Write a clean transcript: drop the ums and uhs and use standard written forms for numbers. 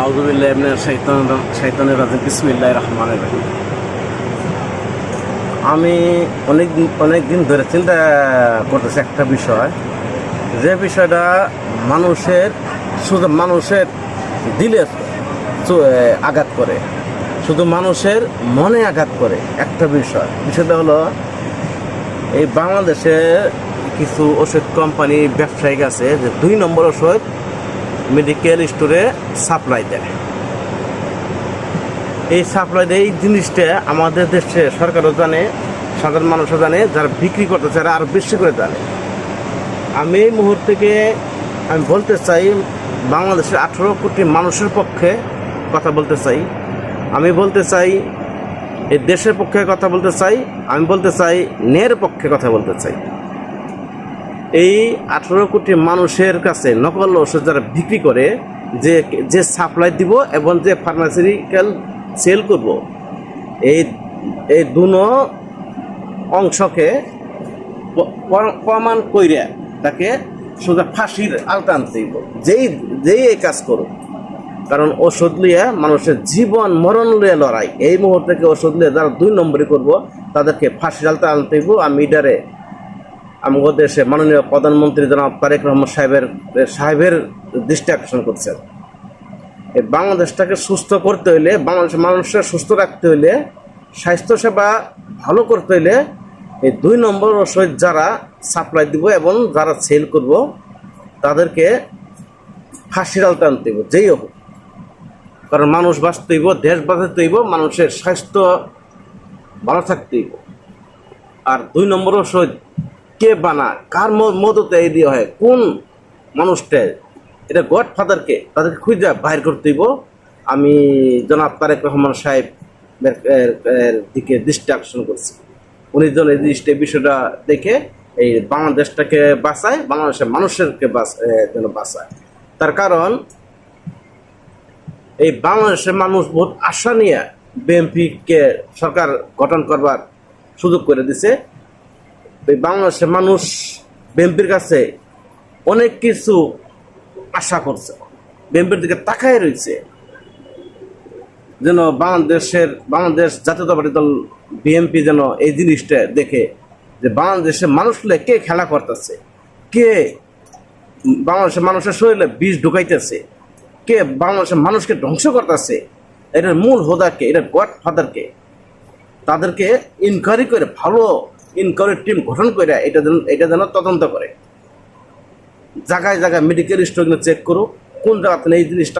আউযুবিল্লাহি মিনাশ শাইতানির রাজিম বিসমিল্লাহির রহমানির রহিম। আমি অনেক দিন ধরে চিন্তা করতেছি একটা বিষয়, যে বিষয়টা মানুষের দিলে আঘাত করে, শুধু মানুষের মনে আঘাত করে। একটা বিষয়টা হলো এই বাংলাদেশে কিছু ওষুধ কোম্পানি ব্যবসায়িক আছে যে 2 নম্বর ওষুধ মেডিকেল স্টোরে সাপ্লাই দেয়। এই সাপ্লাই দেয় এই জিনিসটা আমাদের দেশে সরকারও জানে, সাধারণ মানুষও জানে, যারা বিক্রি করতে চায় আরও বেশি করে জানে। আমি এই মুহূর্তে আমি বলতে চাই, বাংলাদেশের 18 কোটি মানুষের পক্ষে কথা বলতে চাই। আমি বলতে চাই এই দেশের পক্ষে কথা বলতে চাই। আমি বলতে চাই ন্যায়ের পক্ষে কথা বলতে চাই। এই 18 কোটি মানুষের কাছে নকল ওষুধ যারা বিক্রি করে, যে সাপ্লাই দিব এবং যে ফার্মাসিউটিক্যাল সেল করব, এই দুনো অংশকে প্রমাণ কইরা তাকে সোজা ফাঁসির আওতায় আনতে দিব, যেই এই কাজ করুক। কারণ ওষুধ লিয়ে মানুষের জীবন মরণ লিয়ে লড়াই। এই মুহূর্তে ওষুধ লিয়ে যারা 2 নম্বরই করবো তাদেরকে ফাঁসির আওতায় আনতে দিব। আমি এটারে আমাদের দেশে মাননীয় প্রধানমন্ত্রী জনাব তারেক রহমান সাহেবের দৃষ্টি আকর্ষণ করছেন। এই বাংলাদেশটাকে সুস্থ করতে হইলে, বাংলাদেশের মানুষকে সুস্থ রাখতে হইলে, স্বাস্থ্যসেবা ভালো করতে হইলে এই 2 নম্বর ওষুধ যারা সাপ্লাই দিব এবং যারা সেল করব তাদেরকে ফাঁসির আওতায় আনতে হইব, যেই হোক। কারণ মানুষ বাঁচতে হইব, দেশ বাঁচাতে হইব, মানুষের স্বাস্থ্য ভালো থাকতে হইব। আর 2 নম্বর ওষুধ কে বানায়, কার মদতে এই দিয়ে হয়, কোন মানুষটা, এটা গডফাদারকে, তাদেরকে খুঁজে বাইর করতে হইব। আমি জনাব তারেক রহমান সাহেবের দিকে দৃষ্টি আকর্ষণ করছি। উনি যেন এই বিষয়টা দেখে এই বাংলাদেশটাকে বাঁচায়, বাংলাদেশের মানুষেরকে যেন বাঁচায়। তার কারণ এই বাংলাদেশের মানুষ বহুত আশা নিয়ে বিএনপিকে সরকার গঠন করবার সুযোগ করে দিছে। এই বাংলাদেশের মানুষ বিএনপির কাছে অনেক কিছু আশা করছে, বিএনপির দিকে তাকায় রয়েছে, যেন বাংলাদেশ জাতীয়তাবাদী দল বিএনপি যেন এই জিনিসটা দেখে যে বাংলাদেশের মানুষগুলো কে খেলা করতেছে, কে বাংলাদেশের মানুষের শরীরে বিষ ঢুকাইতেছে, কে বাংলাদেশের মানুষকে ধ্বংস করতেছে, এটার মূল হোদাকে, এটার গডফাদারকে, তাদেরকে ইনকোয়ারি করে, ভালো ইনকোয়ারি টিম গঠন করে এটা যেন তদন্ত করে, জায়গায় জায়গায় মেডিকেল স্টোর চেক করুক কোন জায়গাতে এই জিনিসটা